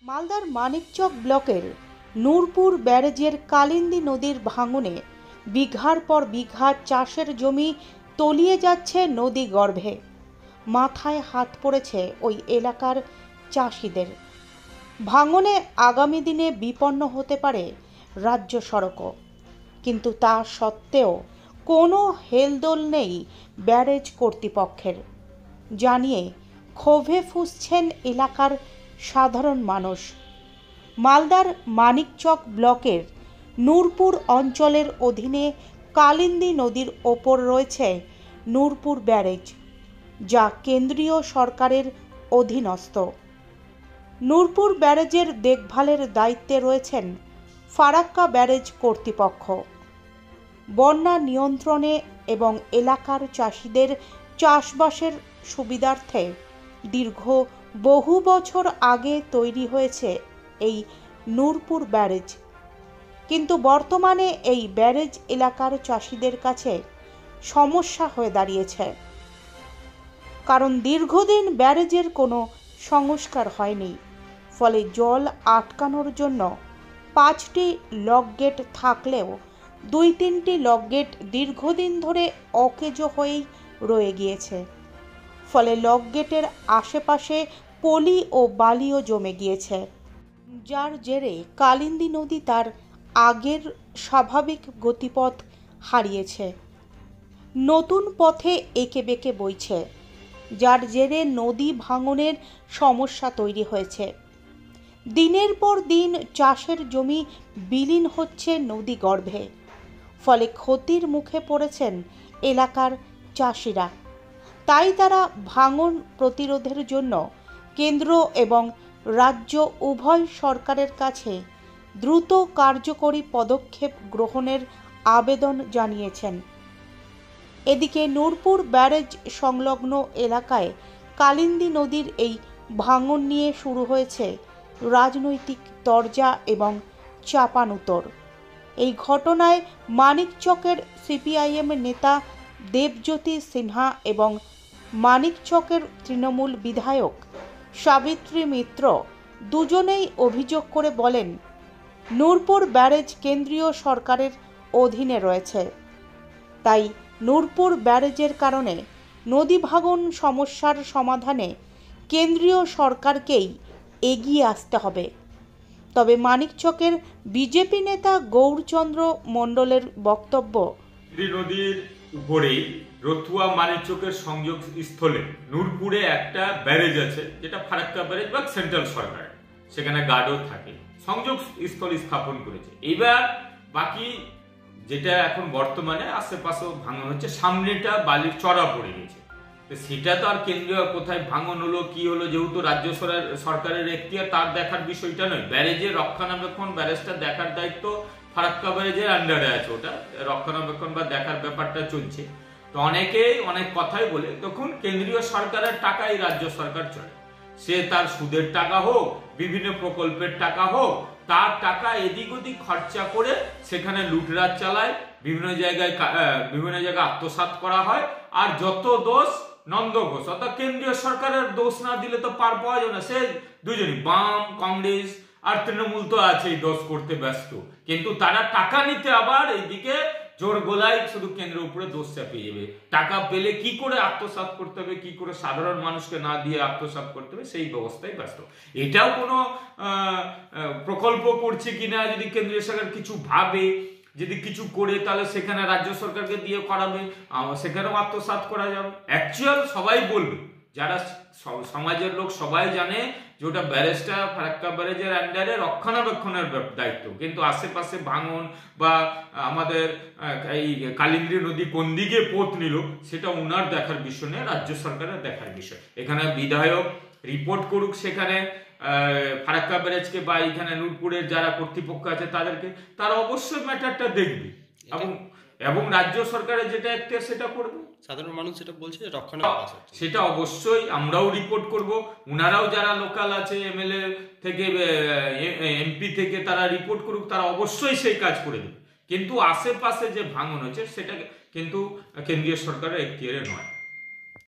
মালদার মানিকচক ব্লকের নূরপুর ব্যারেজের কালিন্দী নদীর ভাঙনে বিঘার পর বিঘা চাষের জমি তলিয়ে যাচ্ছে নদী গর্ভে। মাথায় হাত পড়েছে ওই এলাকার চাষিদের। ভাঙনে আগামী দিনে বিপন্ন হতে পারে রাজ্য সড়কও, কিন্তু তা সত্ত্বেও কোনো হেলদোল নেই ব্যারেজ কর্তৃপক্ষের জানিয়ে ক্ষোভে ফুঁসছেন এলাকার সাধারণ মানুষ। মালদার মানিকচক ব্লকের নূরপুর অঞ্চলের অধীনে কালিন্দী নদীর ওপর রয়েছে নূরপুর ব্যারেজ, যা কেন্দ্রীয় সরকারের অধীনস্থ। নূরপুর ব্যারেজের দেখভালের দায়িত্বে রয়েছেন ফারাক্কা ব্যারেজ কর্তৃপক্ষ। বন্যা নিয়ন্ত্রণে এবং এলাকার চাষিদের চাষবাসের সুবিধার্থে দীর্ঘ বহু বছর আগে তৈরি হয়েছে এই নূরপুর ব্যারেজ, কিন্তু বর্তমানে এই ব্যারেজ এলাকার চাষিদের কাছে সমস্যা হয়ে দাঁড়িয়েছে, কারণ দীর্ঘদিন ব্যারেজের কোনো সংস্কার হয়নি। ফলে জল আটকানোর জন্য 5টি লক গেট থাকলেও 2-3টি লক গেট দীর্ঘদিন ধরে অকেজো হয়েই রয়ে গিয়েছে। ফলে লক গেটের আশেপাশে পলি ও বালিও জমে গিয়েছে, যার জেরে কালিন্দী নদী তার আগের স্বাভাবিক গতিপথ হারিয়েছে, নতুন পথে এঁকে বেঁকে বইছে, যার জেরে নদী ভাঙনের সমস্যা তৈরি হয়েছে। দিনের পর দিন চাষের জমি বিলীন হচ্ছে নদী গর্ভে, ফলে ক্ষতির মুখে পড়েছেন এলাকার চাষিরা। তাই তারা ভাঙন প্রতিরোধের জন্য কেন্দ্র এবং রাজ্য উভয় সরকারের কাছে দ্রুত কার্যকরী পদক্ষেপ গ্রহণের আবেদন জানিয়েছেন। এদিকে নূরপুর ব্যারেজ সংলগ্ন এলাকায় কালিন্দী নদীর এই ভাঙন নিয়ে শুরু হয়েছে রাজনৈতিক তরজা এবং চাপানুতর। এই ঘটনায় মানিকচকের সিপিআইএম নেতা দেবজ্যোতি সিনহা এবং মানিকচকের তৃণমূল বিধায়ক সাবিত্রী মিত্র দুজনেই অভিযোগ করে বলেন, নূরপুর ব্যারেজ কেন্দ্রীয় সরকারের অধীনে রয়েছে, তাই নূরপুর ব্যারেজের কারণে নদী ভাঙন সমস্যার সমাধানে কেন্দ্রীয় সরকারকেই এগিয়ে আসতে হবে। তবে মানিকচকের বিজেপি নেতা গৌরচন্দ্র মণ্ডলের বক্তব্য, নদীর উপরেই রতুয়া মানিকচকের সংযোগ স্থলে নূরপুরে একটা ব্যারেজ আছে, যেটা ফারাক্কা ব্যারেজ বা সেন্ট্রাল সরকার, সেখানে গার্ডও থাকে, সংযোগ স্থল স্থাপন করেছে। এবার বাকি যেটা এখন বর্তমানে আশেপাশেও ভাঙন হচ্ছে, সামনেটা বালির চড়া পড়ে গেছে, সেটা তো আর কেন্দ্রীয় কোথায় ভাঙন হলো কি হলো, যেহেতু রাজ্য সরকারের এখতিয়ার, তার দেখার বিষয়টা নয়। ব্যারেজের রক্ষণাবেক্ষণ, ব্যারেজটা দেখার দায়িত্ব ফারাক্কা ব্যারেজের আন্ডারে আছে, ওটা রক্ষণাবেক্ষণ বা দেখার ব্যাপারটা চলছে। তো অনেকেই অনেক কথাই বলে, তখন কেন্দ্রীয় সরকারের টাকাই রাজ্য সরকার চলে, সে তার সুদের টাকা হোক, বিভিন্ন প্রকল্পের টাকা হোক, তার টাকা এদিক ওদিক খরচা করে সেখানে লুটরাজ চালায়, বিভিন্ন জায়গায় আত্মসাৎ করা হয়। আর যত দোষ নন্দ ঘোষ, অর্থাৎ কেন্দ্রীয় সরকারের দোষ না দিলে তো পার পাওয়া যাবে না। সে দুজনই, বাম, কংগ্রেস আর তৃণমূল তো আছেই দোষ করতে ব্যস্ত, কিন্তু তারা টাকা নিতে আবার এইদিকে জোর গোলায় শুধু কেন্দ্রের উপরে দোষ চাপিয়ে যাবে। টাকা পেলে কি করে আত্মসাৎ করতে হবে, কি করে সাধারণ মানুষকে না দিয়ে আত্মসাৎ করতে হবে, সেই ব্যবস্থায় ব্যস্ত। এটাও কোনো প্রকল্প করছে কিনা, যদি কেন্দ্রীয় সরকার কিছু ভাবে, যদি কিছু করে, তাহলে সেখানে রাজ্য সরকারকে দিয়ে করাবে, সেখানেও আত্মসাৎ করা যাবে। অ্যাকচুয়াল সবাই বলবে, যারা সমাজের লোক সবাই জানে যে ওটা ব্যারেজটা ফারাক্কা ব্যারেজের আন্ডারে রক্ষণাবেক্ষণের দায়িত্ব, কিন্তু আশেপাশে ভাঙন বা আমাদের এই কালিন্দী নদী কোন দিকে পথ নিল, সেটা ওনার দেখার বিষয় নয়, রাজ্য সরকারের দেখার বিষয়। এখানে বিধায়ক রিপোর্ট করুক সেখানে ফারাক্কা ব্যারেজকে, বা এখানে নূরপুরের যারা কর্তৃপক্ষ আছে তাদেরকে, তারা অবশ্যই ম্যাটারটা দেখবে এবং রাজ্য সরকারের যেটা এখতিয়ার সেটা করবে। সাধারণ মানুষ যেটা বলছে সেটা অবশ্যই আমরাও রিপোর্ট করব, উনারাও যারা লোকাল আছে, এমএলএ থেকে এমপি থেকে, তারা রিপোর্ট করুক, তারা অবশ্যই সেই কাজ করে দেবে। কিন্তু আশেপাশে যে ভাঙন হচ্ছে সেটা কিন্তু কেন্দ্রীয় সরকারের এখতিয়ারে নয়।